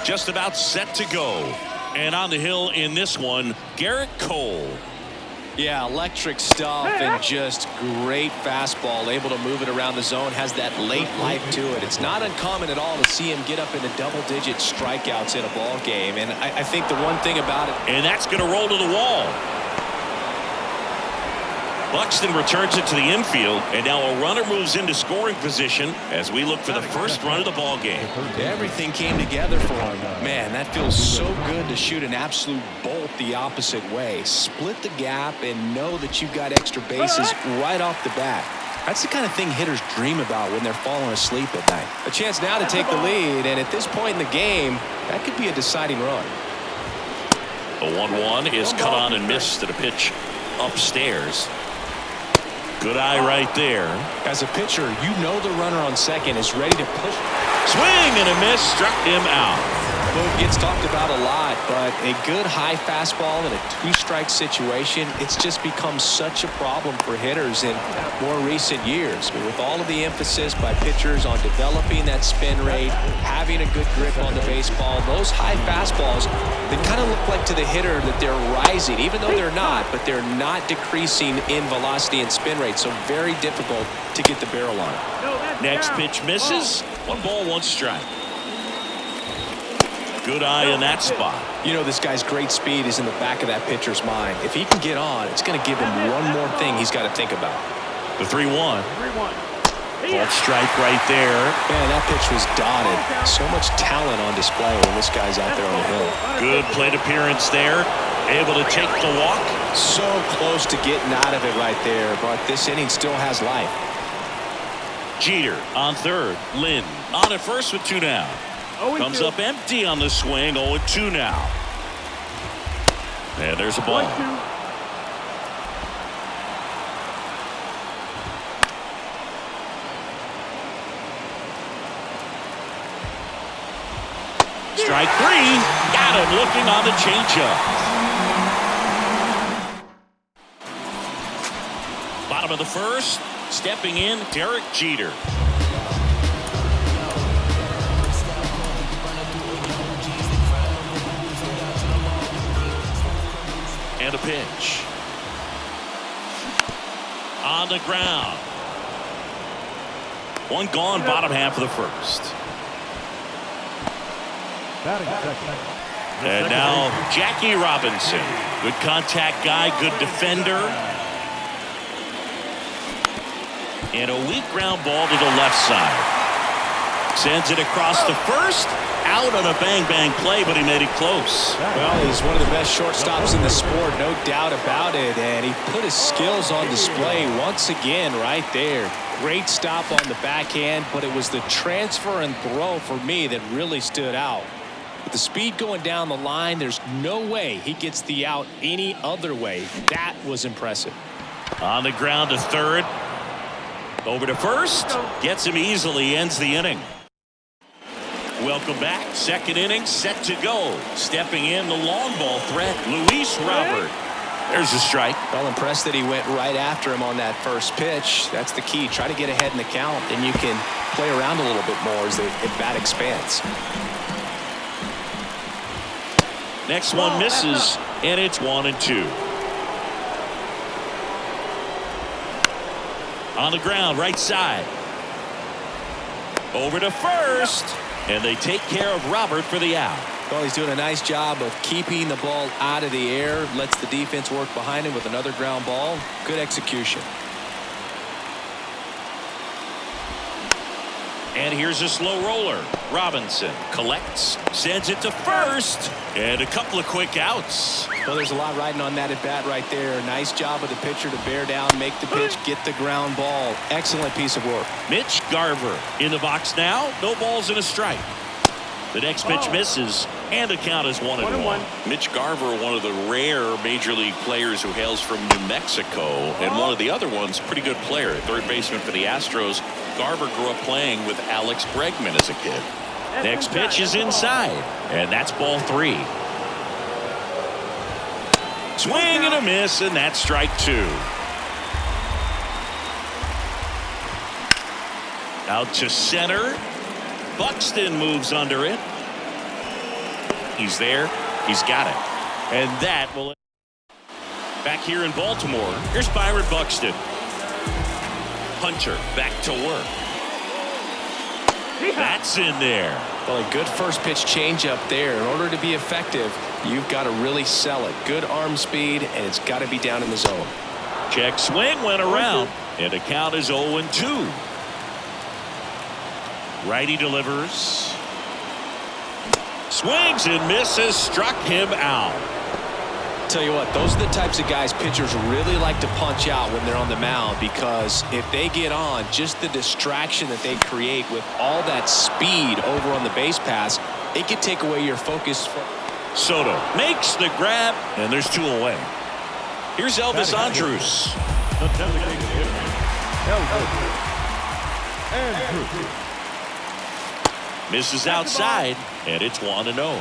just about set to go. And on the hill in this one, Garrett Cole. Yeah, electric stuff and just great fastball, able to move it around the zone, has that late life to it. It's not uncommon at all to see him get up into double-digit strikeouts in a ball game, and I think the one thing about it. And that's going to roll to the wall. Buxton returns it to the infield, and now a runner moves into scoring position as we look for the first run of the ball game. Everything came together for him. Man, that feels so good to shoot an absolute bolt the opposite way. Split the gap and know that you've got extra bases right off the bat. That's the kind of thing hitters dream about when they're falling asleep at night. A chance now to take the lead, and at this point in the game, that could be a deciding run. The 1-1 is cut on and missed to the pitch upstairs. Good eye right there. As a pitcher, you know the runner on second is ready to push. Swing and a miss, struck him out. Boom gets talked about a lot, but a good high fastball in a two-strike situation, it's just become such a problem for hitters in more recent years. With all of the emphasis by pitchers on developing that spin rate, having a good grip on the baseball, those high fastballs, they kind of look like to the hitter that they're rising, even though they're not, but they're not decreasing in velocity and spin rate, so very difficult to get the barrel on it. Next pitch misses. 1 ball, 1 strike. Good eye in that spot. You know, this guy's great speed is in the back of that pitcher's mind. If he can get on, it's going to give him one more thing he's got to think about. The 3-1. Ball strike right there. Man, that pitch was dotted. So much talent on display when this guy's out there on the hill. Good plate appearance there. Able to take the walk. So close to getting out of it right there, but this inning still has life. Jeter on third. Lynn on at first with 2 down. Comes up empty on the swing. 0-2 now. And there's a ball. Strike 3. Got him looking on the changeup. Bottom of the first. Stepping in, Derek Jeter. And a pitch. On the ground. 1 gone, bottom half of the first. And now Jackie Robinson. Good contact guy, good defender. And a weak ground ball to the left side. Sends it across the first. Out on a bang-bang play, but he made it close. Well, he's one of the best shortstops in the sport, no doubt about it. And he put his skills on display once again right there. Great stop on the backhand, but it was the transfer and throw for me that really stood out. With the speed going down the line, there's no way he gets the out any other way. That was impressive. On the ground to third. Over to first. Gets him easily, ends the inning. Welcome back. Second inning set to go. Stepping in the long ball threat, Luis Robert. There's a strike. Well, impressed that he went right after him on that first pitch. That's the key. Try to get ahead in the count, and you can play around a little bit more as the at-bat expands. Next one misses, and it's 1-2. On the ground, right side. Over to first. And they take care of Robert for the out. Well, he's doing a nice job of keeping the ball out of the air. Lets the defense work behind him with another ground ball. Good execution. And here's a slow roller. Robinson collects, sends it to first, and a couple of quick outs. Well, there's a lot riding on that at bat right there. Nice job of the pitcher to bear down, make the pitch, get the ground ball. Excellent piece of work. Mitch Garver in the box now. No balls and a strike. The next pitch misses, and the count is 1-1. Mitch Garver, one of the rare major league players who hails from New Mexico, and one of the other ones, pretty good player, third baseman for the Astros. Garver grew up playing with Alex Bregman as a kid. Next pitch is inside, and that's ball 3. Swing and a miss, and that's strike 2. Out to center. Buxton moves under it. He's there. He's got it. And that will. Back here in Baltimore, here's Byron Buxton. Hunter back to work. That's in there. Well, a good first pitch changeup there. In order to be effective, you've got to really sell it. Good arm speed, and it's got to be down in the zone. Check swing went around, and the count is 0-2. Righty delivers. Swings and misses, struck him out. Tell you what, those are the types of guys pitchers really like to punch out when they're on the mound, because if they get on, just the distraction that they create with all that speed over on the base pass, it can take away your focus. Soto makes the grab, and there's 2 away. Here's Elvis Andrus. Misses outside, and it's 1-0.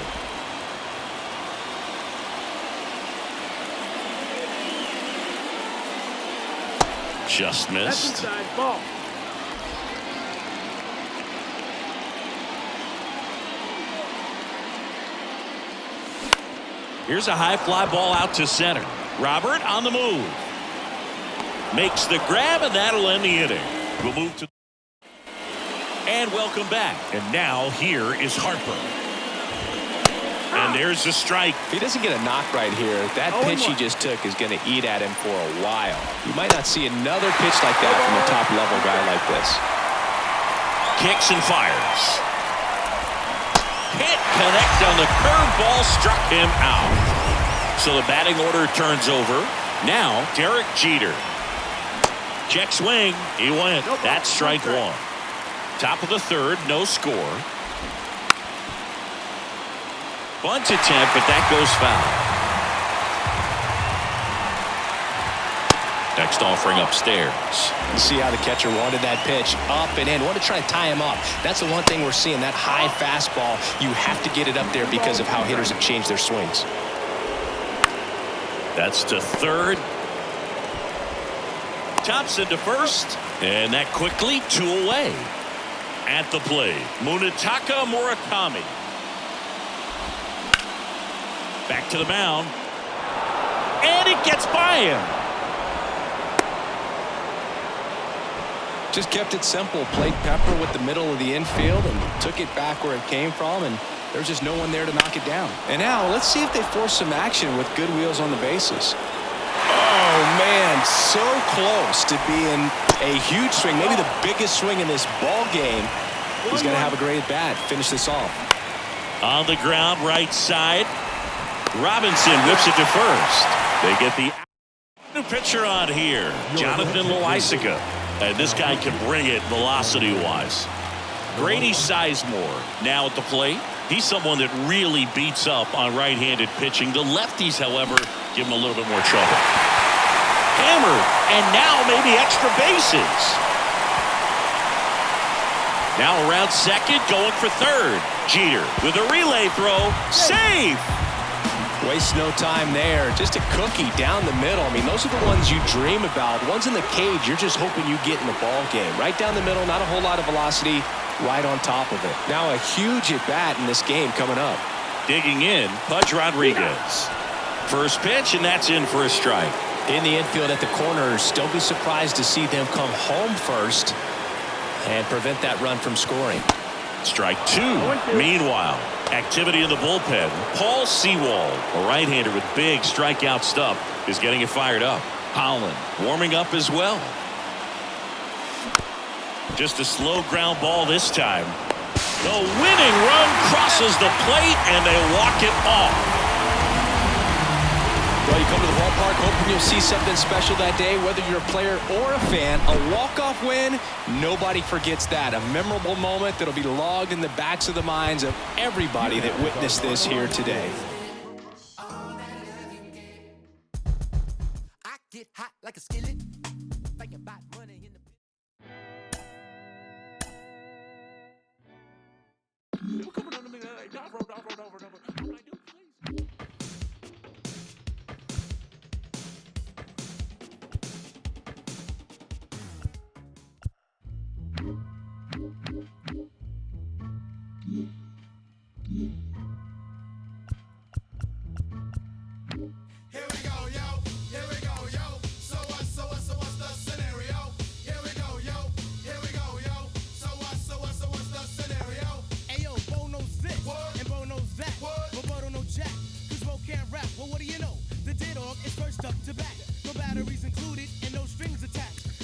Just missed. Here's a high fly ball out to center. Robert on the move. Makes the grab, and that'll end the inning. We'll move to. And welcome back. And now here is Harper. And there's a strike. If he doesn't get a knock right here, that pitch he just took is going to eat at him for a while. You might not see another pitch like that from a top-level guy like this. Kicks and fires. Can't connect on the curveball, struck him out. So the batting order turns over. Now, Derek Jeter. Check swing. He went. That's strike 1. Top of the third, no score. Bunt attempt, but that goes foul. Next offering upstairs. You see how the catcher wanted that pitch up and in. Want to try to tie him up. That's the one thing we're seeing, that high fastball. You have to get it up there because of how hitters have changed their swings. That's to third. Thompson to first. And that quickly 2 away. At the plate, Munetaka Murakami. Back to the mound. And it gets by him. Just kept it simple. Played pepper with the middle of the infield and took it back where it came from, and there's just no one there to knock it down. And now let's see if they force some action with good wheels on the bases. Oh man, so close to being a huge swing, maybe the biggest swing in this ball game. He's got to have a great at bat. Finish this off. On the ground, right side. Robinson whips it to first. They get the new pitcher on here, Jonathan Loaisiga. And this guy can bring it velocity-wise. Grady Sizemore now at the plate. He's someone that really beats up on right-handed pitching. The lefties, however, give him a little bit more trouble. Hammered, and now maybe extra bases. Now around second, going for third. Jeter with a relay throw. Safe! Waste no time there. Just a cookie down the middle. I mean, those are the ones you dream about. Ones in the cage, you're just hoping you get in the ball game. Right down the middle, not a whole lot of velocity, right on top of it. Now a huge at-bat in this game coming up. Digging in, Pudge Rodriguez. First pitch, and that's in for a strike. In the infield at the corners, don't be surprised to see them come home first and prevent that run from scoring. Strike 2. Meanwhile, activity in the bullpen. Paul Sewald, a right-hander with big strikeout stuff, is getting it fired up. Holland warming up as well. Just a slow ground ball this time. The winning run crosses the plate, and they walk it off. Well, you come to the ballpark hoping you'll see something special that day, whether you're a player or a fan. A walk-off win, nobody forgets that. A memorable moment that'll be logged in the backs of the minds of everybody that witnessed this here today. I get hot like a skillet. Thinking about money in the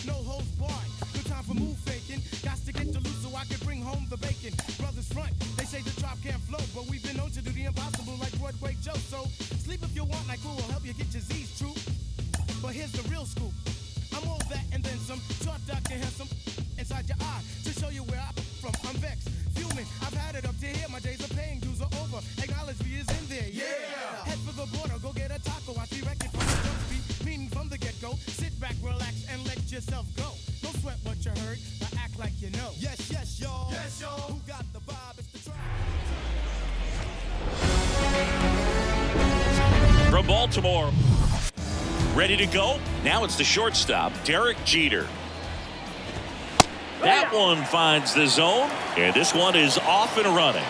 No holds barred. Good time for move faking. Got to get the loot so I can bring home the bacon. Brothers front, they say the drop can't flow, but we've been known to do the impossible like Broadway Joe. So sleep if you want, like who will help you get your Z's true. But here's the real scoop. I'm all that and then some. Short, dark, and handsome. Inside your eye to show you where I'm from. I'm vexed, fuming. I've had it up to here. My days of paying dues are over. Acknowledge me is in there. Yeah. Head for the border, go get a taco. I see record from the jump speed, meaning from the get-go. Sit back, relax, and let yourself go. Don't sweat what you heard, but act like you know. Yes, yes, y'all. Yes, y'all. Who got the vibe? It's the track. From Baltimore. Ready to go? Now it's the shortstop, Derek Jeter. That one finds the zone, and this one is off and running.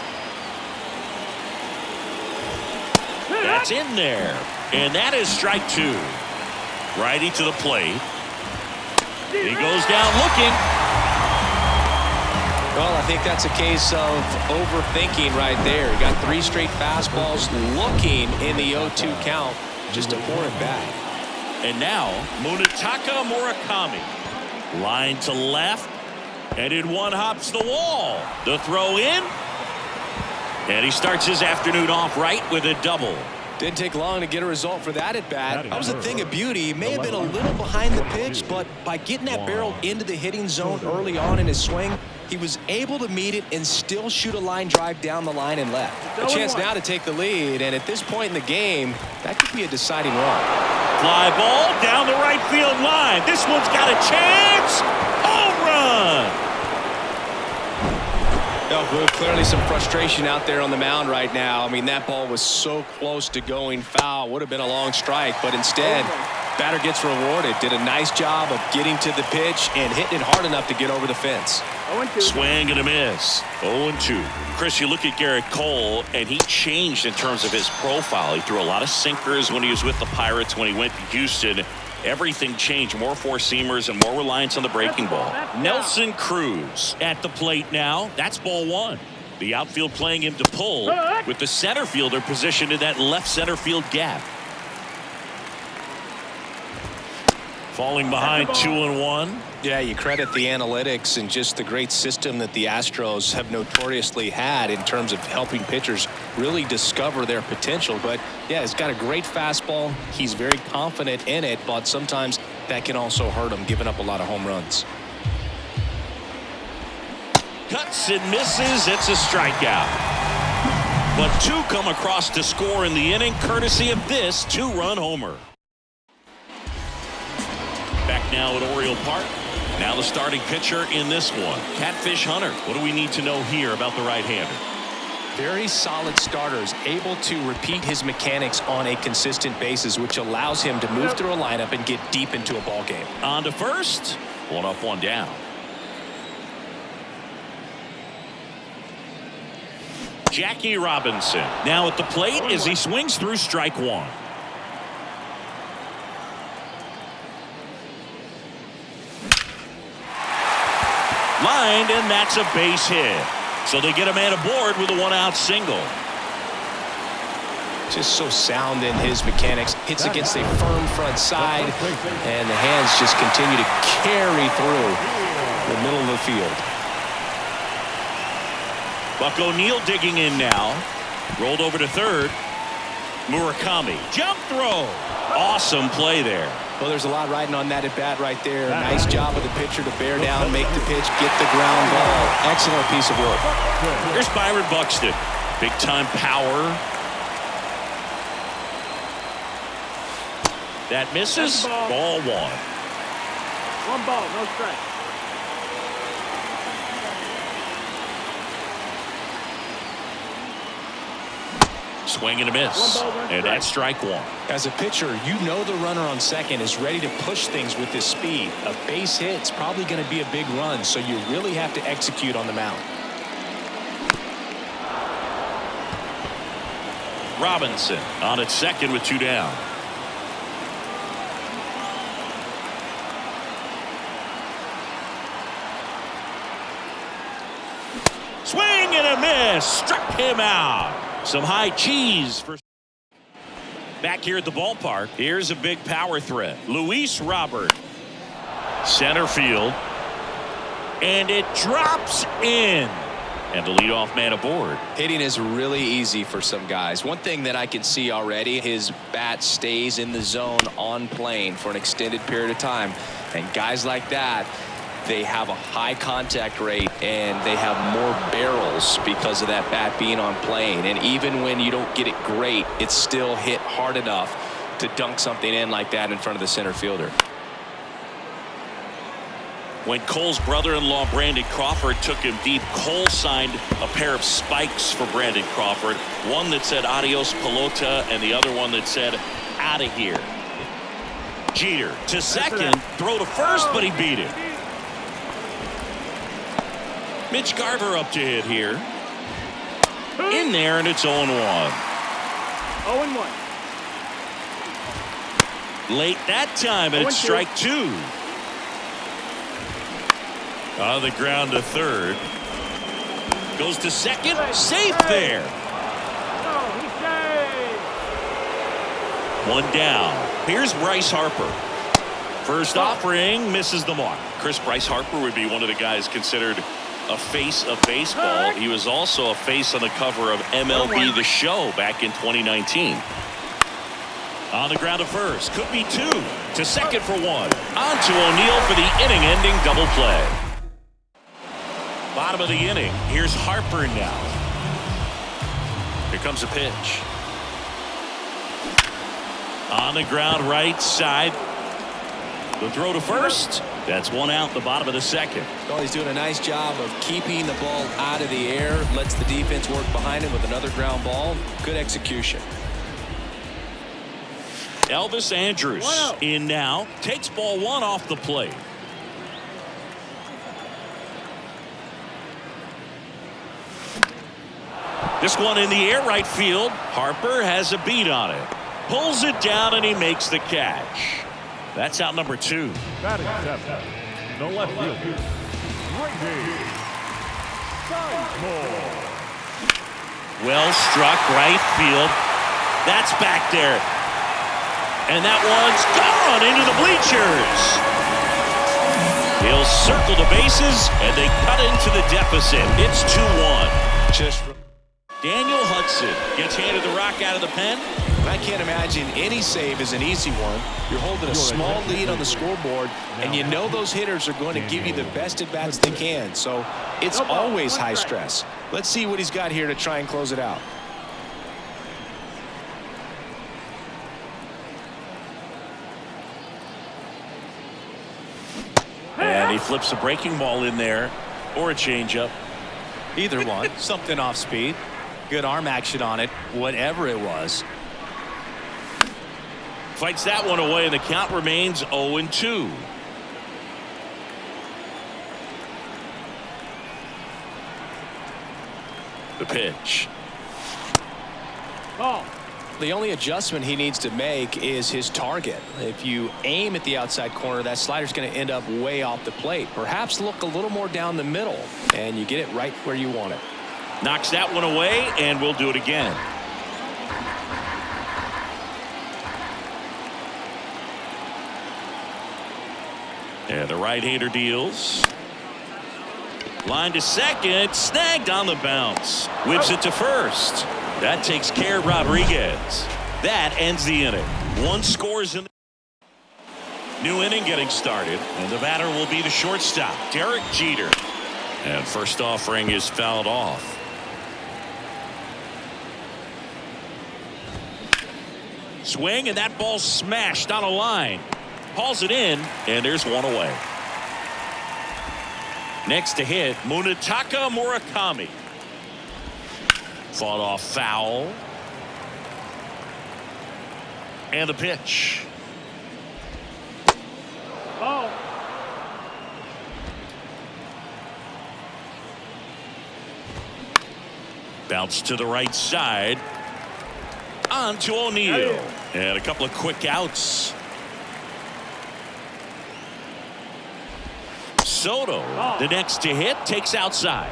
That's in there, and that is strike two. Righty to the plate. He goes down looking. Well, I think that's a case of overthinking right there. He got 3 straight fastballs looking in the 0-2 count just to pour it back. And now, Munetaka Murakami. Line to left. And in one hops the wall. The throw in. And he starts his afternoon off right with a double. Didn't take long to get a result for that at bat. That was a thing of beauty. He may have been a little behind the pitch, but by getting that barrel into the hitting zone early on in his swing, he was able to meet it and still shoot a line drive down the line and left. A chance now to take the lead, and at this point in the game, that could be a deciding run. Fly ball down the right field line. This one's got a chance. Home run. Oh, clearly some frustration out there on the mound right now. I mean, that ball was so close to going foul. Would have been a long strike, but instead, batter gets rewarded. Did a nice job of getting to the pitch and hitting it hard enough to get over the fence. Swing and a miss. 0-2. Chris, you look at Garrett Cole, and he changed in terms of his profile. He threw a lot of sinkers when he was with the Pirates. When he went to Houston, everything changed. More four-seamers and more reliance on the breaking ball. Nelson Cruz at the plate now. That's ball one. The outfield playing him to pull with the center fielder positioned in that left center field gap. Falling behind 2-1. Yeah, you credit the analytics and just the great system that the Astros have notoriously had in terms of helping pitchers really discover their potential. But yeah, he's got a great fastball. He's very confident in it, but sometimes that can also hurt him, giving up a lot of home runs. Cuts and misses. It's a strikeout. But 2 come across to score in the inning, courtesy of this 2-run homer. Back now at Oriole Park. Now the starting pitcher in this one, Catfish Hunter. What do we need to know here about the right-hander? Very solid starters, able to repeat his mechanics on a consistent basis, which allows him to move through a lineup and get deep into a ball game. On to first. 1 up, 1 down. Jackie Robinson now at the plate as he swings through strike 1. Lined, and that's a base hit. So they get a man aboard with a 1-out single. Just so sound in his mechanics. Hits against a firm front side, and the hands just continue to carry through the middle of the field. Buck O'Neil digging in now. Rolled over to third. Murakami. Jump throw. Awesome play there. Well, there's a lot riding on that at bat right there. Nice job of the pitcher to bear down, make the pitch, get the ground ball. Excellent piece of work. Here's Byron Buxton. Big time power. That misses. Ball 1. 1 ball, no strike. Swing and a miss. And that's strike 1. As a pitcher, you know the runner on second is ready to push things with his speed. A base hit's probably going to be a big run, so you really have to execute on the mound. Robinson on at second with 2 down. Swing and a miss. Struck him out. Some high cheese for back here at the ballpark. Here's a big power threat. Luis Robert. Center field. And it drops in. And the leadoff man aboard. Hitting is really easy for some guys. One thing that I can see already, his bat stays in the zone on plane for an extended period of time. And guys like that, they have a high contact rate and they have more barrels because of that bat being on plane. And even when you don't get it great, it's still hit hard enough to dunk something in like that in front of the center fielder. When Cole's brother-in-law Brandon Crawford took him deep, Cole signed a pair of spikes for Brandon Crawford. One that said adios pelota and the other one that said out of here. Jeter to second, throw to first, but he beat it. Mitch Garver up to hit here. In there, and it's 0-1. 0-1. Late that time, and it's strike two. On the ground to third. Goes to second. Safe there. One down. Here's Bryce Harper. First offering misses the mark. Bryce Harper would be one of the guys considered a face of baseball. He was also a face on the cover of MLB The Show back in 2019. On the ground to first. Could be two. To second for one. On to O'Neill for the inning-ending double play. Bottom of the inning. Here's Harper now. Here comes a pitch. On the ground right side. The throw to first. That's one out, the bottom of the second. Well, he's doing a nice job of keeping the ball out of the air. Lets the defense work behind him with another ground ball. Good execution. Elvis Andrus in now. Takes ball one off the plate. This one in the air right field. Harper has a beat on it. Pulls it down and he makes the catch. That's out number two. Batting seventh, the left fielder, Well struck right field. That's back there. And that one's gone into the bleachers. He'll circle the bases and they cut into the deficit. It's 2-1. Just Daniel Hudson gets handed the rock out of the pen. I can't imagine any save is an easy one. You're holding a small lead on the scoreboard, and you know those hitters are going to give you the best at-bats they can. So it's always high stress. Let's see what he's got here to try and close it out. And he flips a breaking ball in there, or a changeup. Either one. Something off speed. Good arm action on it, whatever it was. Fights that one away, and the count remains 0-2. The pitch. Ball. The only adjustment he needs to make is his target. If you aim at the outside corner, that slider's going to end up way off the plate. Perhaps look a little more down the middle, and you get it right where you want it. Knocks that one away, and we'll do it again. And the right-hander deals. Line to second, snagged on the bounce. Whips it to first. That takes care of Rodriguez. That ends the inning. One scores in the new inning getting started, and the batter will be the shortstop, Derek Jeter. And first offering is fouled off. Swing, and that ball smashed on a line. Hauls it in, and there's one away. Next to hit, Munetaka Murakami. Fought off foul. And the pitch. Ball. Bounce to the right side. On to O'Neill. And a couple of quick outs. Soto, the next to hit, takes outside.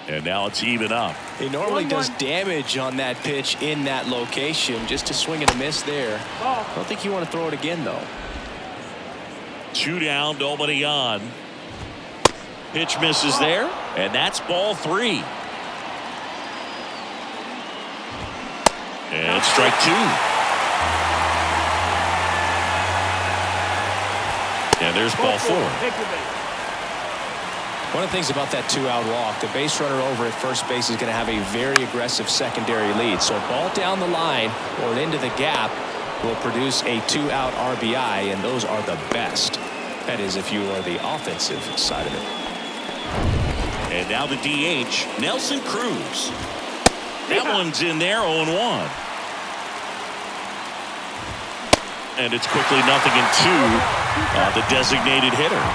And now it's even up. He normally does damage on that pitch in that location. Just a swing and a miss there. I don't think you want to throw it again, though. 2 down, nobody on. Pitch misses there, and that's ball 3. And strike 2. And there's ball 4. One of the things about that 2-out walk, the base runner over at first base is going to have a very aggressive secondary lead. So a ball down the line or into the gap will produce a 2-out RBI, and those are the best. That is, if you are the offensive side of it. And now the DH, Nelson Cruz. That one's in there, 0-1. And it's quickly 0-2 on the designated hitter.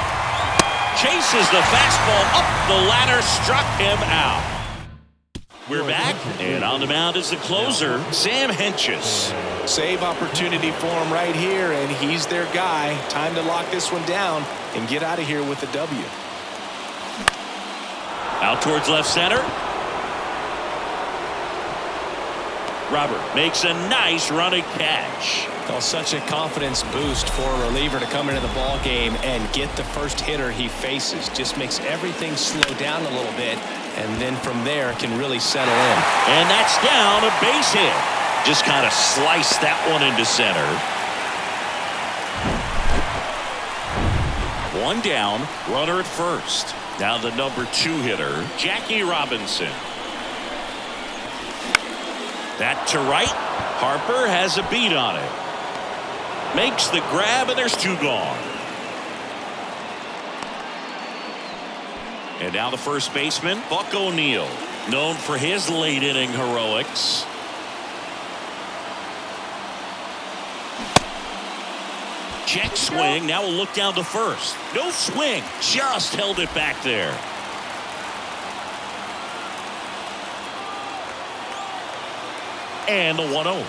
Chases the fastball up the ladder, struck him out. We're back, and on the mound is the closer, Sam Hentges. Save opportunity for him right here, and he's their guy. Time to lock this one down and get out of here with a W. Out towards left center. Robert makes a nice running catch. Well, such a confidence boost for a reliever to come into the ball game and get the first hitter he faces. Just makes everything slow down a little bit, and then from there can really settle in. And that's down, a base hit. Just kind of sliced that one into center. 1 down, runner at first. Now the number 2 hitter, Jackie Robinson. That to right. Harper has a beat on it. Makes the grab, and there's 2 gone. And now the first baseman, Buck O'Neil, known for his late inning heroics. Check swing. Now we'll look down to first. No swing. Just held it back there. And the 1-0.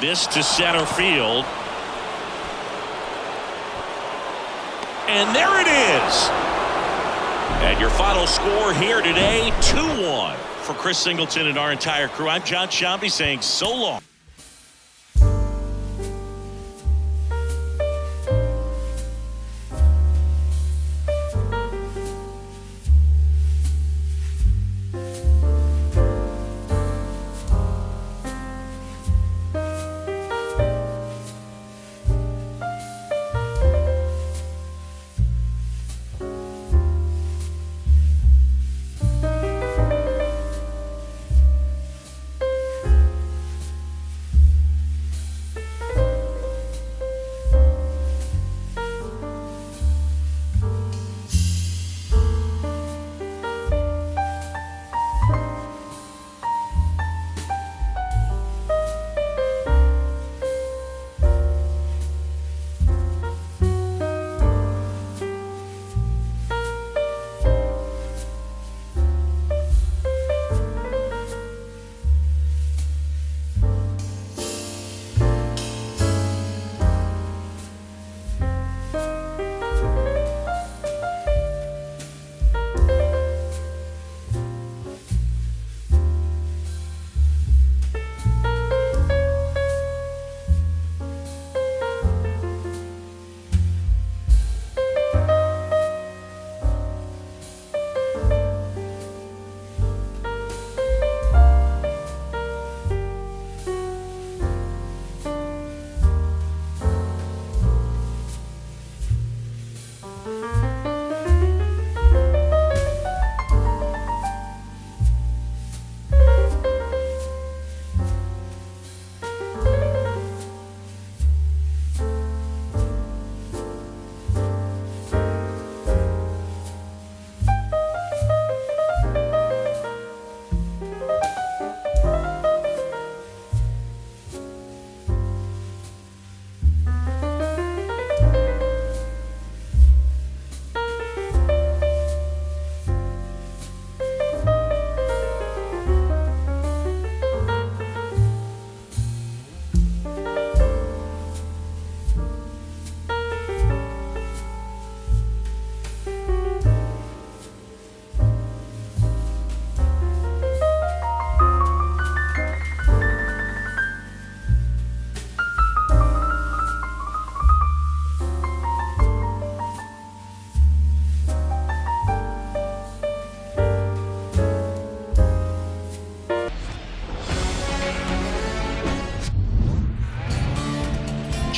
This to center field. And there it is. And your final score here today, 2-1. For Chris Singleton and our entire crew, I'm John Shambi saying so long.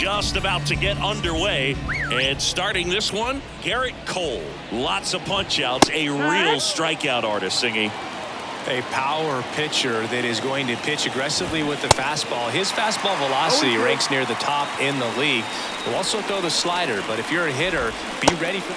just about to get underway. And starting this one, Garrett Cole. Lots of punch-outs, a real strikeout artist, Singy. A power pitcher that is going to pitch aggressively with the fastball. His fastball velocity ranks near the top in the league. Will also throw the slider, but if you're a hitter, be ready for...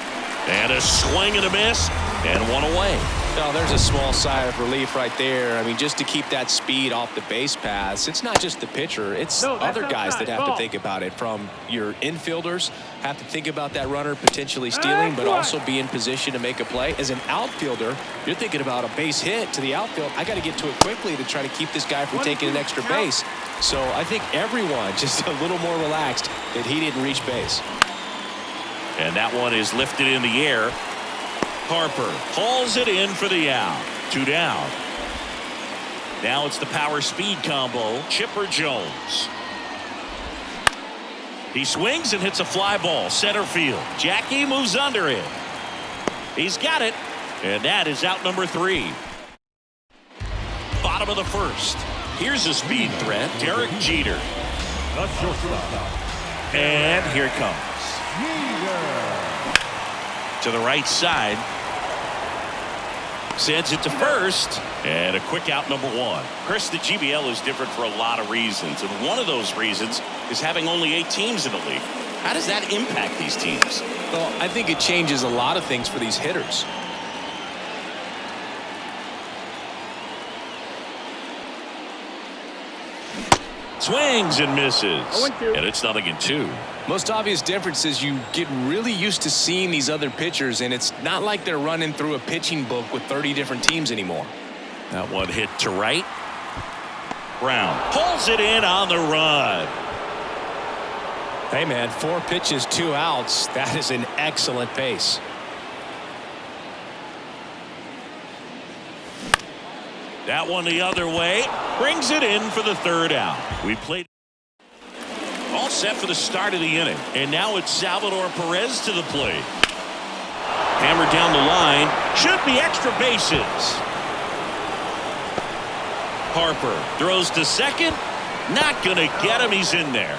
And a swing and a miss, and one away. No, there's a small sigh of relief right there. I mean, just to keep that speed off the base paths, it's not just the pitcher, it's other guys that have to think about it. From your infielders, have to think about that runner potentially stealing, but also be in position to make a play. As an outfielder, you're thinking about a base hit to the outfield. I got to get to it quickly to try to keep this guy from taking an extra base. So I think everyone just a little more relaxed that he didn't reach base. And that one is lifted in the air. Harper hauls it in for the out. 2 down. Now it's the power speed combo. Chipper Jones. He swings and hits a fly ball center field. Jackie moves under it. He's got it. And that is out number 3. Bottom of the first. Here's a speed threat. Derek Jeter. The shortstop. And here it comes. To the right side. Sends it to first. And a quick out number 1. Chris, the GBL is different for a lot of reasons. And one of those reasons is having only 8 teams in the league. How does that impact these teams? Well, I think it changes a lot of things for these hitters. Swings and misses. And it's 0-2. Most obvious difference is you get really used to seeing these other pitchers, and it's not like they're running through a pitching book with 30 different teams anymore. That one hit to right. Brown pulls it in on the run. Hey, man, 4 pitches, 2 outs. That is an excellent pace. That one the other way. Brings it in for the 3rd out. We played all set for the start of the inning. And now it's Salvador Perez to the plate. Hammered down the line. Should be extra bases. Harper throws to second. Not going to get him. He's in there.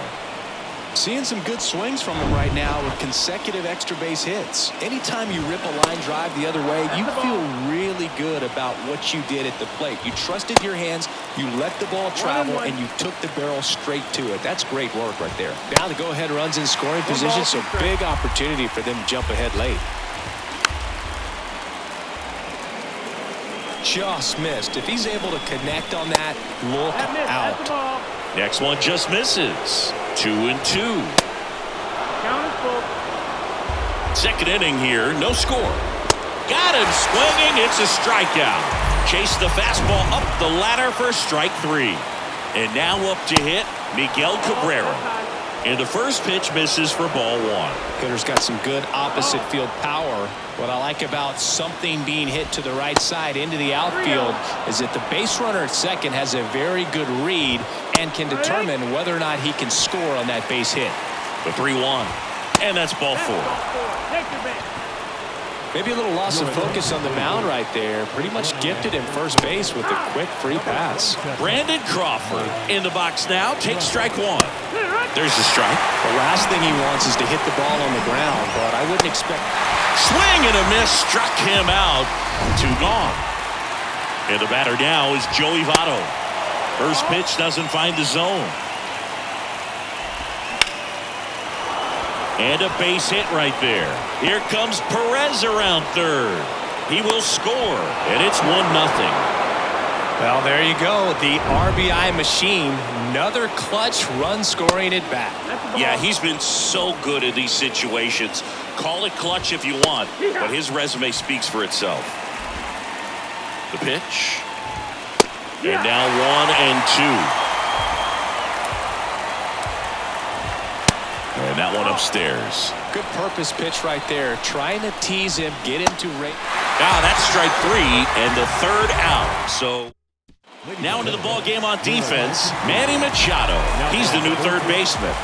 Seeing some good swings from him right now with consecutive extra base hits. Anytime you rip a line drive the other way, you feel really good about what you did at the plate. You trusted your hands, you let the ball travel, and you took the barrel straight to it. That's great work right there. Now the go-ahead runs in scoring position, so big opportunity for them to jump ahead late. Just missed. If he's able to connect on that, look out. Next one just misses. 2-2. Count is full. Second inning here, no score. Got him swinging. It's a strikeout. Chase the fastball up the ladder for strike 3. And now up to hit Miguel Cabrera. And the first pitch misses for ball 1. Hitter's got some good opposite field power. What I like about something being hit to the right side into the outfield is that the base runner at second has a very good read and can determine whether or not he can score on that base hit. The 3-1. And that's ball 4. Maybe a little loss of focus on the mound right there. Pretty much gifted him first base with a quick free pass. Brandon Crawford in the box now. Takes strike 1. There's the strike. The last thing he wants is to hit the ball on the ground, but I wouldn't expect... Swing and a miss. Struck him out. 2 gone. And the batter now is Joey Votto. First pitch doesn't find the zone. And a base hit right there. Here comes Perez around third. He will score, and it's 1-0. Well, there you go. The RBI machine. Another clutch run scoring at bat. Yeah, he's been so good in these situations. Call it clutch if you want, but his resume speaks for itself. The pitch. And now 1-2. And that one upstairs. Good purpose pitch right there. Trying to tease him, get him to rate. Now that's strike 3 and the 3rd out. So now into the ball game on defense, Manny Machado. He's the new third baseman.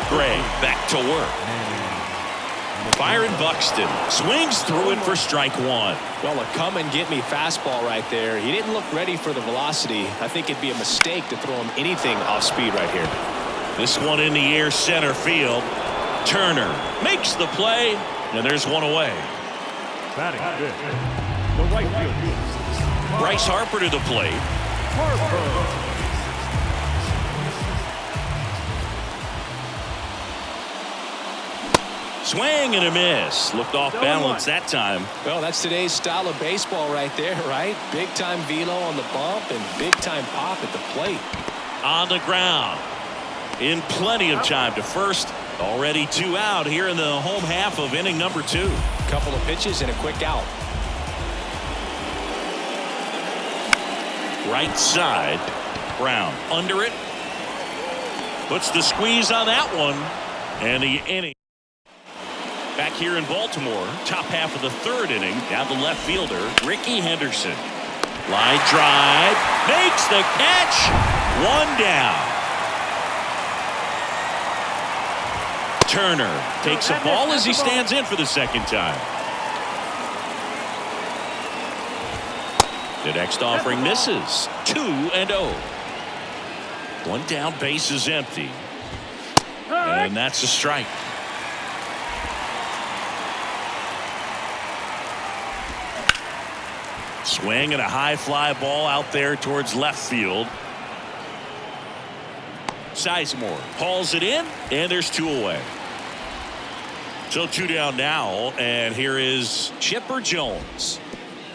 Gray back to work. Byron Buxton swings through it for strike 1. Well, a come and get me fastball right there. He didn't look ready for the velocity. I think it'd be a mistake to throw him anything off speed right here. This one in the air, center field. Turner makes the play, and there's one away. Batting fifth, the right fielder. Bryce Harper to the plate. Swing and a miss. Looked off balance that time. Well, that's today's style of baseball right there, right? Big time velo on the bump and big time pop at the plate. On the ground. In plenty of time to first. Already 2 out here in the home half of inning number 2. Couple of pitches and a quick out. Right side. Brown under it. Puts the squeeze on that one. And the inning. Back here in Baltimore, top half of the 3rd inning. Down the left fielder, Ricky Henderson. Line drive. Makes the catch. 1 down. Turner takes a ball as he stands in for the 2nd time. The next offering misses. 2-0. 1 down, base is empty. And that's a strike. Swing and a high fly ball out there towards left field. Sizemore hauls it in, and there's 2 away. So 2 down now, and here is Chipper Jones.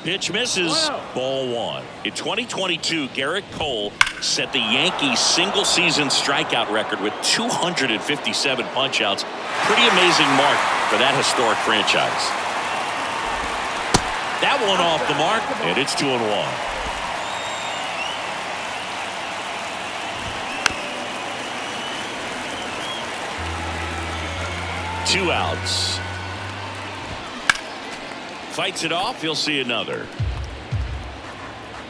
Pitch misses. Ball 1. In 2022, Garrett Cole set the Yankees single season strikeout record with 257 punchouts. Pretty amazing mark for that historic franchise. That one off the mark, and it's 2-1. Two outs. Fights it off. He'll see another.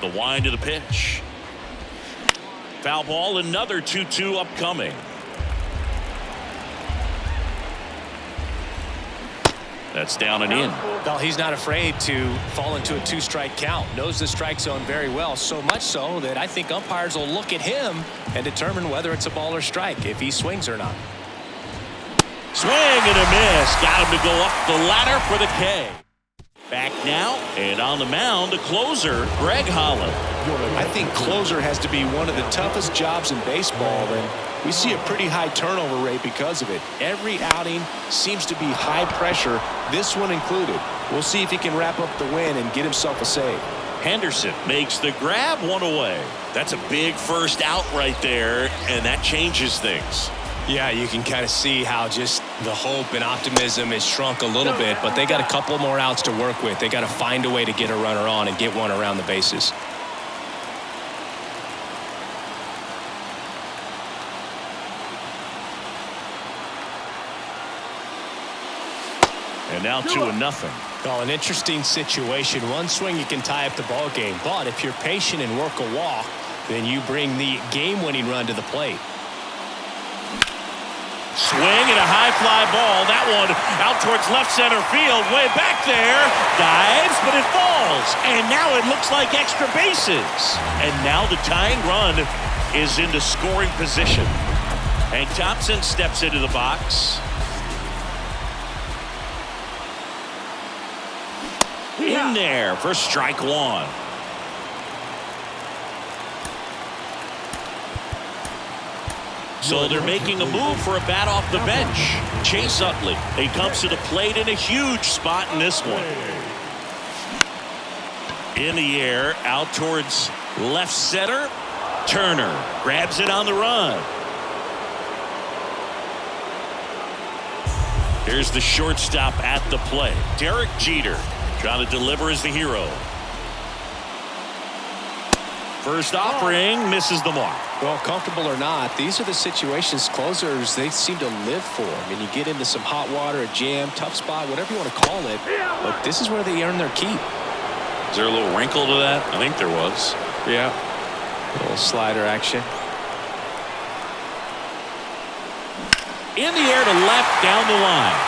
The wind of the pitch. Foul ball. Another 2-2 upcoming. That's down and in. Well, he's not afraid to fall into a 2-strike count. Knows the strike zone very well. So much so that I think umpires will look at him and determine whether it's a ball or strike, if he swings or not. Swing and a miss. Got him to go up the ladder for the K. Back now, and on the mound, the closer, Greg Holland. I think closer has to be one of the toughest jobs in baseball, and we see a pretty high turnover rate because of it. Every outing seems to be high pressure, this one included. We'll see if he can wrap up the win and get himself a save. Henderson makes the grab, 1 away. That's a big first out right there, and that changes things. Yeah, you can kind of see how just the hope and optimism is shrunk a little bit, but they got a couple more outs to work with. They got to find a way to get a runner on and get one around the bases. And now 2-0. Well, an interesting situation. One swing you can tie up the ball game, but if you're patient and work a walk, then you bring the game-winning run to the plate. Swing and a high fly ball. That one out towards left center field. Way back there. Dives, but it falls. And now it looks like extra bases. And now the tying run is into scoring position. Hank Thompson steps into the box. In there for strike 1. So they're making a move for a bat off the bench. Chase Utley. He comes to the plate in a huge spot in this one. In the air, out towards left center. Turner grabs it on the run. Here's the shortstop at the plate. Derek Jeter trying to deliver as the hero. First offering misses the mark. Well, comfortable or not, these are the situations closers they seem to live for. I mean, you get into some hot water, a jam, tough spot, whatever you want to call it, but this is where they earn their keep. Is there a little wrinkle to that? I think there was. Yeah. A little slider action. In the air to left, down the line.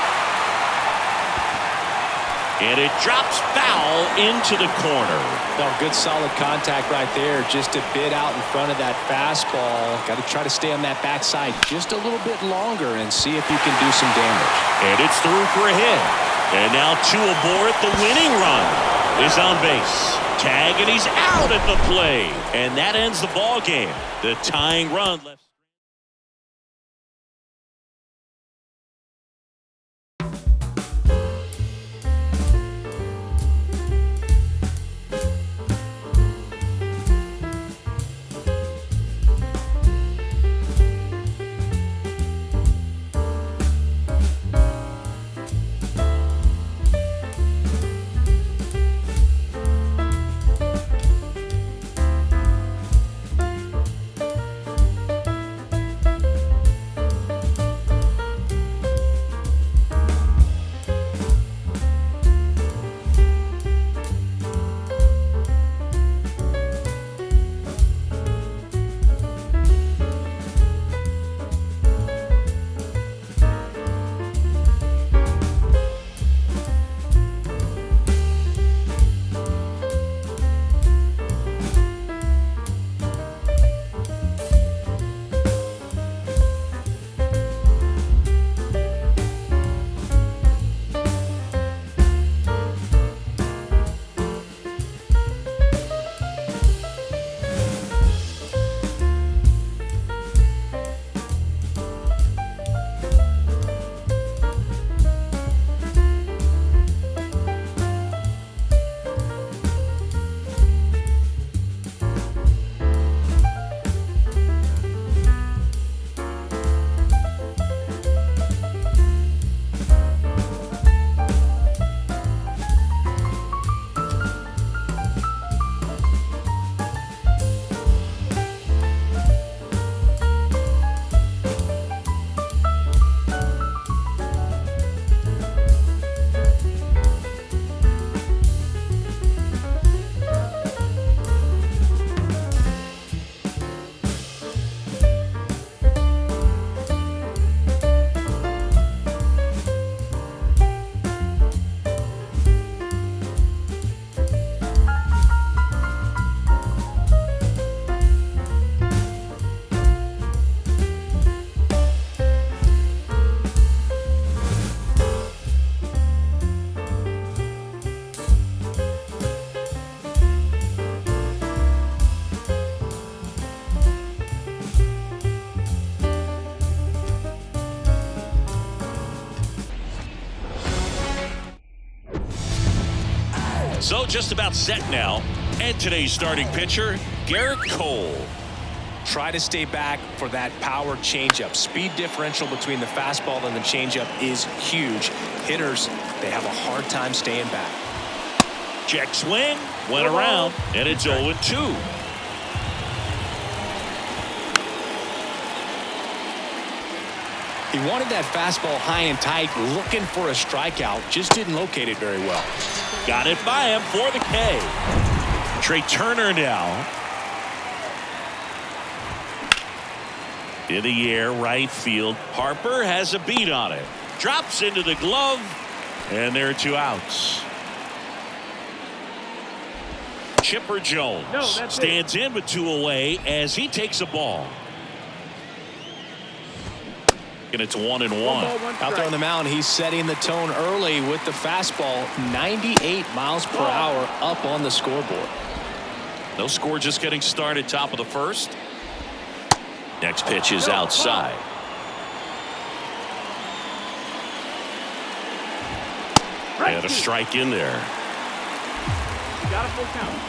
And it drops foul into the corner. No, good solid contact right there. Just a bit out in front of that fastball. Got to try to stay on that backside just a little bit longer and see if you can do some damage. And it's through for a hit. And now 2 aboard. The winning run is on base. Tag, and he's out at the plate. And that ends the ball game. The tying run left. So just about set now. And today's starting pitcher, Garrett Cole. Try to stay back for that power changeup. Speed differential between the fastball and the changeup is huge. Hitters, they have a hard time staying back. Check swing, went around, and it's 0-2. He wanted that fastball high and tight, looking for a strikeout. Just didn't locate it very well. Got it by him for the K. Trey Turner now. In the air, right field. Harper has a beat on it. Drops into the glove, and there are 2 outs. Chipper Jones stands in with 2 away as he takes a ball. And it's 1-1. Out there on the mound, he's setting the tone early with the fastball. 98 miles per hour up on the scoreboard. No score, just getting started. Top of the first. Next pitch is outside. And a strike in there. Got a full count.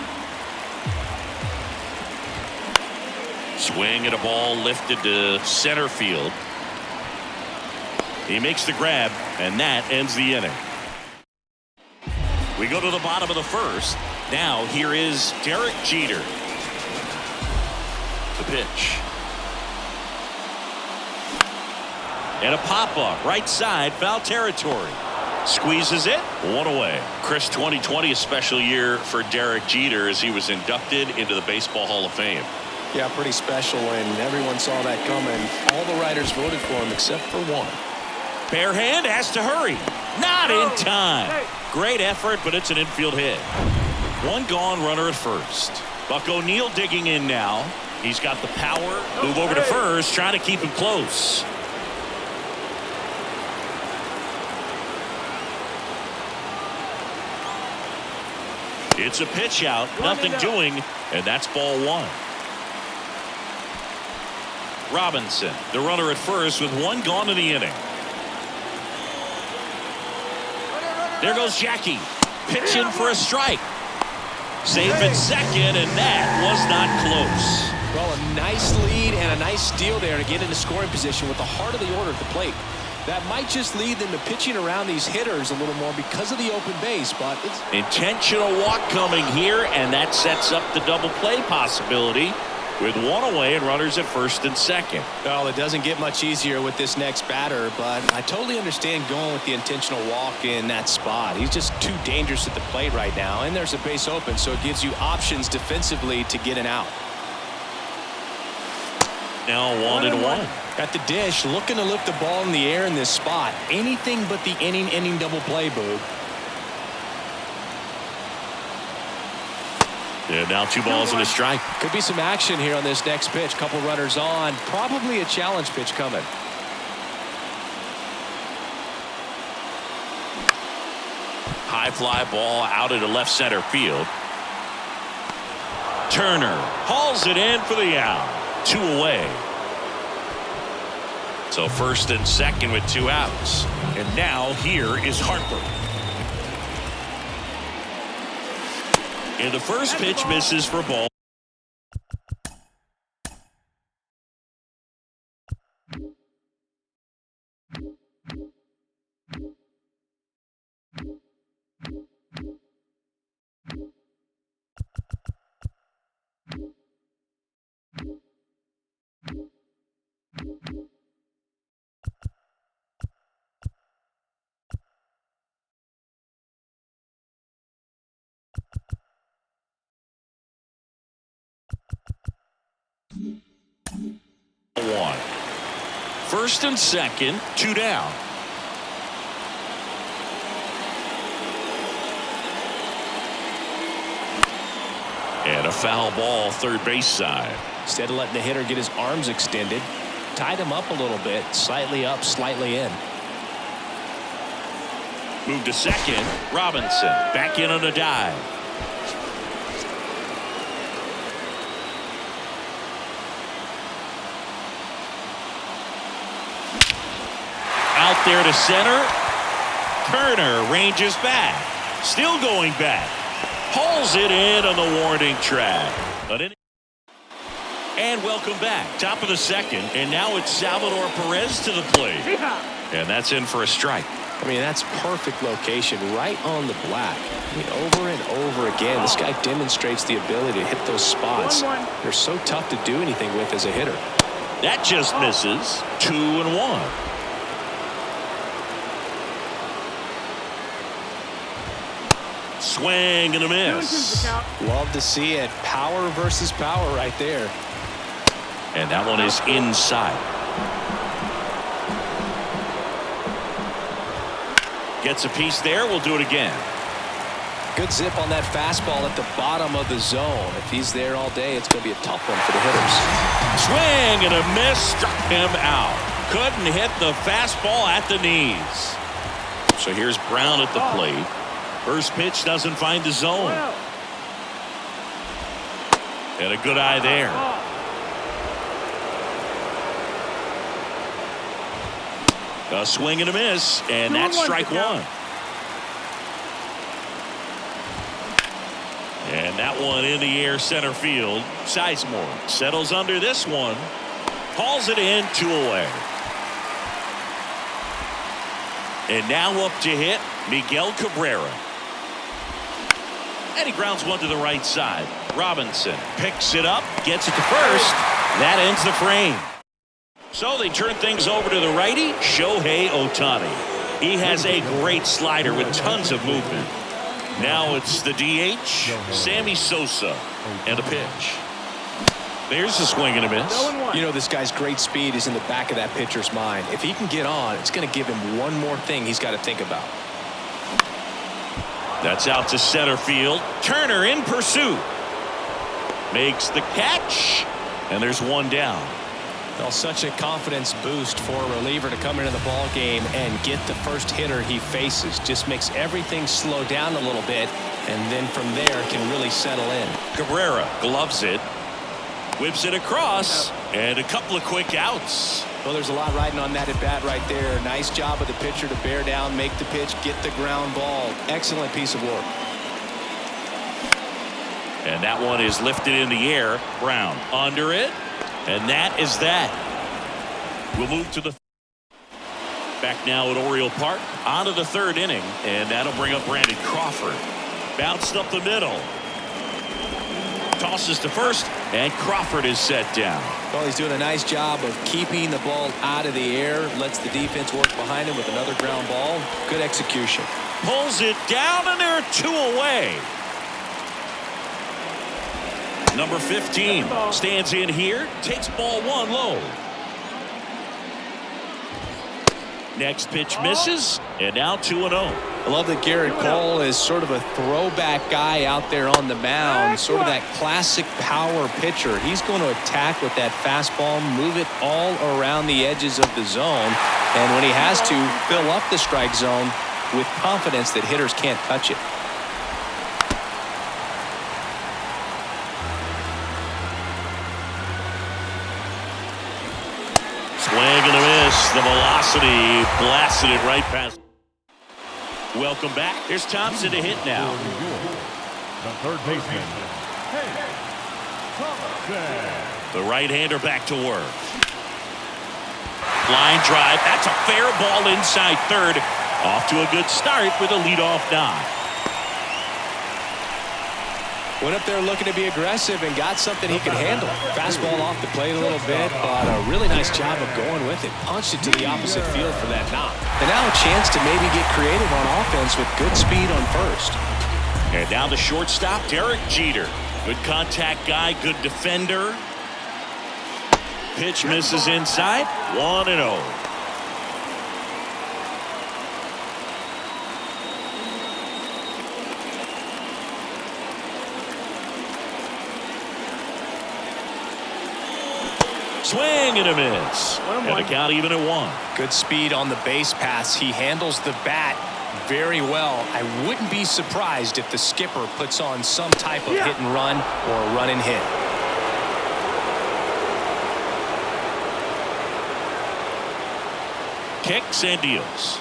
Swing and a ball lifted to center field. He makes the grab, and that ends the inning. We go to the bottom of the first. Now here is Derek Jeter. The pitch. And a pop-up right side, foul territory. Squeezes it, 1 away. Chris, 2020 a special year for Derek Jeter as he was inducted into the Baseball Hall of Fame. Yeah, pretty special, and everyone saw that coming. All the writers voted for him except for one. Bare hand has to hurry. Not in time. Great effort, but it's an infield hit. One gone, runner at first. Buck O'Neil digging in now. He's got the power. Move over to first, trying to keep him close. It's a pitch out, nothing doing, and that's ball one. Robinson, the runner at first with one gone in the inning. There goes Jackie. Pitch in for a strike. Safe at second, and that was not close. Well, a nice lead and a nice steal there to get into scoring position with the heart of the order at the plate. That might just lead them to pitching around these hitters a little more because of the open base, but it's intentional walk coming here, and that sets up the double play possibility with one away and runners at first and second. Well, it doesn't get much easier with this next batter, but I totally understand going with the intentional walk in that spot. He's just too dangerous at the plate right now, and there's a base open, so it gives you options defensively to get an out. Now 1-1. At the dish, looking to lift the ball in the air in this spot. Anything but the inning double play, Boog. Yeah, now 2 balls and a strike. Could be some action here on this next pitch. Couple runners on. Probably a challenge pitch coming. High fly ball out into left center field. Turner hauls it in for the out. 2 away. So first and second with 2 outs. And now here is Harper. And the first pitch misses for ball. One. First and second, 2 down. And a foul ball, third base side. Instead of letting the hitter get his arms extended, tied him up a little bit, slightly up, slightly in. Move to second. Robinson back in on a dive. Out there to center. Turner ranges back. Still going back. Hauls it in on the warning track. And welcome back. Top of the second. And now it's Salvador Perez to the plate. And that's in for a strike. I mean, that's perfect location right on the black. I mean, over and over again, this guy demonstrates the ability to hit those spots. They're so tough to do anything with as a hitter. That just misses. 2-1. Swing and a miss. Love to see it. Power versus power right there. And that one is inside. Gets a piece there. We'll do it again. Good zip on that fastball at the bottom of the zone. If he's there all day, it's going to be a tough one for the hitters. Swing and a miss. Struck him out. Couldn't hit the fastball at the knees. So here's Brown at the plate. First pitch doesn't find the zone. And a good eye there. A swing and a miss, and that's strike one. And that one in the air center field. Sizemore settles under this one. Hauls it in, 2 away. And now up to hit Miguel Cabrera. And he grounds one to the right side. Robinson picks it up, gets it to first. That ends the frame. So they turn things over to the righty, Shohei Ohtani. He has a great slider with tons of movement. Now it's the DH, Sammy Sosa, and a pitch. There's a swing and a miss. 0-1. You know, this guy's great speed is in the back of that pitcher's mind. If he can get on, it's going to give him one more thing he's got to think about. That's out to center field. Turner in pursuit. Makes the catch. And there's one down. Well, such a confidence boost for a reliever to come into the ball game and get the first hitter he faces. Just makes everything slow down a little bit, and then from there can really settle in. Cabrera gloves it. Whips it across. And a couple of quick outs. Well, there's a lot riding on that at bat right there. Nice job of the pitcher to bear down, make the pitch, get the ground ball. Excellent piece of work. And that one is lifted in the air. Brown under it. And that is that. We'll move to the back now at Oriole Park. On to the third inning. And that'll bring up Brandon Crawford. Bounced up the middle. Tosses to first. And Crawford is set down. Well, he's doing a nice job of keeping the ball out of the air. Lets the defense work behind him with another ground ball. Good execution. Pulls it down, and there are two away. Number 15 stands in here, takes ball one low. Next pitch misses, and now 2-0. I love that Garrett Cole is sort of a throwback guy out there on the mound, sort of that classic power pitcher. He's going to attack with that fastball, move it all around the edges of the zone, and when he has to, fill up the strike zone with confidence that hitters can't touch it. Swing and a miss. The velocity blasted it right past. Welcome back. Here's Thompson to hit now. The third baseman. The right-hander back to work. Line drive. That's a fair ball inside third. Off to a good start with a leadoff knock. Went up there looking to be aggressive and got something he could handle. Fastball off the plate a little bit, but a really nice job of going with it. Punched it to the opposite field for that knock. And now a chance to maybe get creative on offense with good speed on first. And now the shortstop, Derek Jeter. Good contact guy, good defender. Pitch misses inside. 1-0. Swing and a miss. And the count even at 1. Good speed on the base pass. He handles the bat very well. I wouldn't be surprised if the skipper puts on some type of hit and run or a run and hit. Kicks and deals.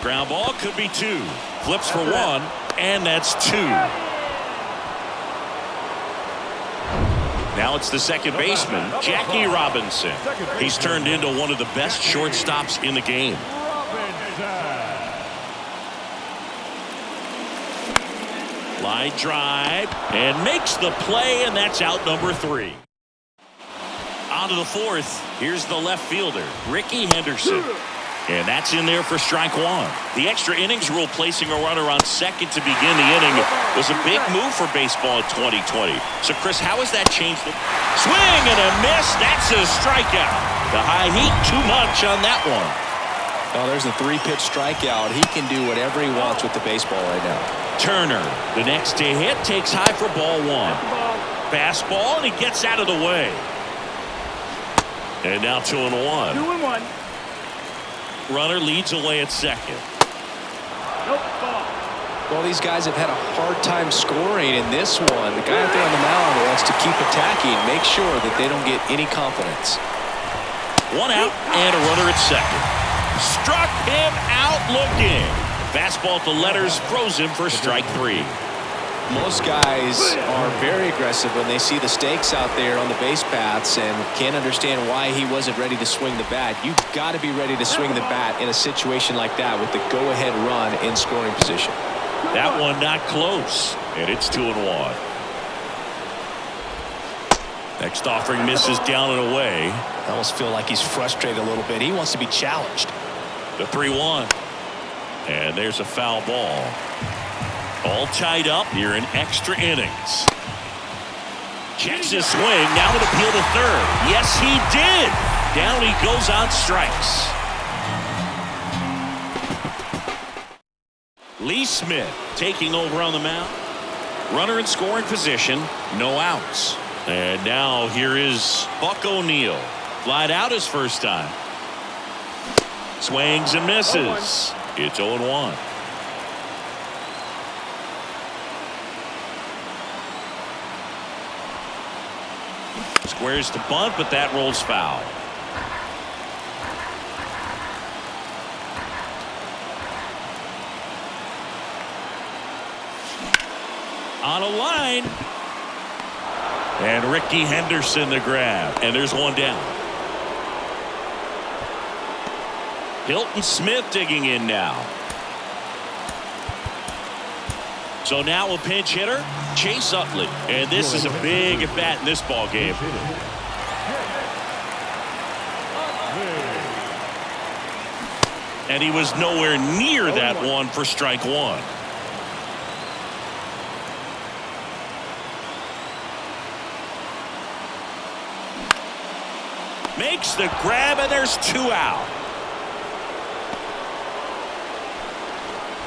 Ground ball could be 2. Flips for 1, and that's 2. Now it's the second baseman, Jackie Robinson. He's turned into one of the best shortstops in the game. Line drive, and makes the play, and that's out number 3. On to the fourth. Here's the left fielder, Ricky Henderson. And that's in there for strike 1. The extra innings rule placing a runner on second to begin the inning was a big move for baseball in 2020. So, Chris, how has that changed? Swing and a miss. That's a strikeout. The high heat, too much on that one. Oh, there's a 3-pitch strikeout. He can do whatever he wants with the baseball right now. Turner, the next to hit, takes high for ball 1. Fastball, and he gets out of the way. And now 2-1. 2-1. Runner leads away at second. Nope, ball. Well, these guys have had a hard time scoring in this one. The guy out there on the mound wants to keep attacking, make sure that they don't get any confidence. 1 out and a runner at second. Struck him out looking. Fastball to letters, throws him for strike 3. Most guys are very aggressive when they see the stakes out there on the base paths and can't understand why he wasn't ready to swing the bat. You've got to be ready to swing the bat in a situation like that with the go-ahead run in scoring position. That one not close, and it's 2-1. Next offering misses down and away. I almost feel like he's frustrated a little bit. He wants to be challenged. The 3-1. And there's a foul ball. All tied up here in extra innings. Checks his swing. Now an appeal to third. Yes, he did. Down he goes on strikes. Lee Smith taking over on the mound. Runner in scoring position. No outs. And now here is Buck O'Neil. Flied out his first time. Swings and misses. It's 0-1. Squares to bunt, but that rolls foul. On a line. And Ricky Henderson the grab. And there's one down. Hilton Smith digging in now. So now a pinch hitter, Chase Utley. And this is a big at bat in this ball game. And he was nowhere near that one for strike one. Makes the grab, and there's two out.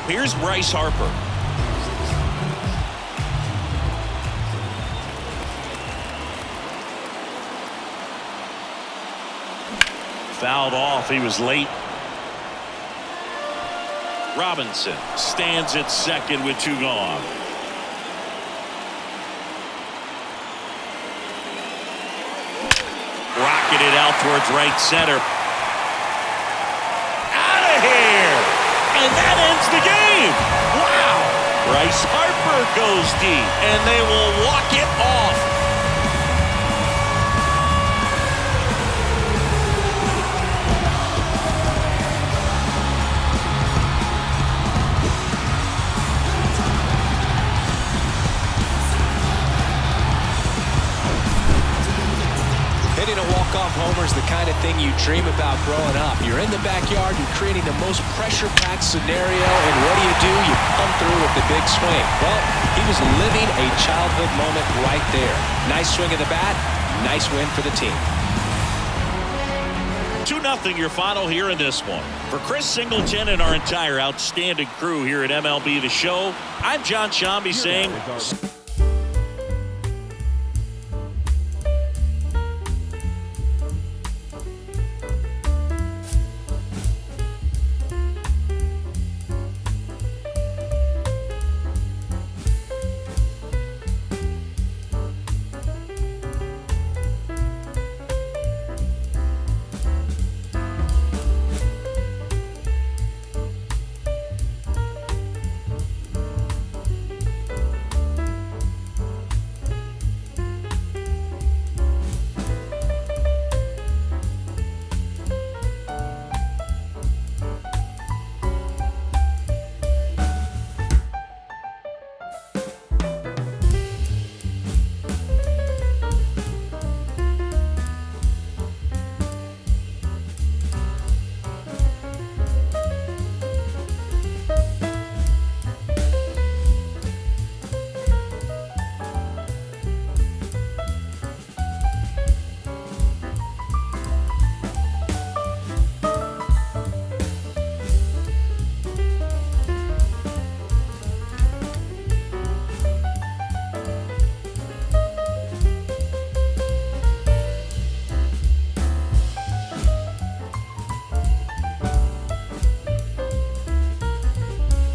Here's Bryce Harper. Fouled off. He was late. Robinson stands at second with two gone. Rocketed out towards right center. Out of here! And that ends the game! Wow! Bryce Harper goes deep, and they will walk it off. Hitting a walk-off homer is the kind of thing you dream about growing up. You're in the backyard, you're creating the most pressure-packed scenario, and what do? You come through with the big swing. Well, he was living a childhood moment right there. Nice swing of the bat, nice win for the team. 2-0 your final here in this one. For Chris Singleton and our entire outstanding crew here at MLB The Show, I'm John Shambi saying...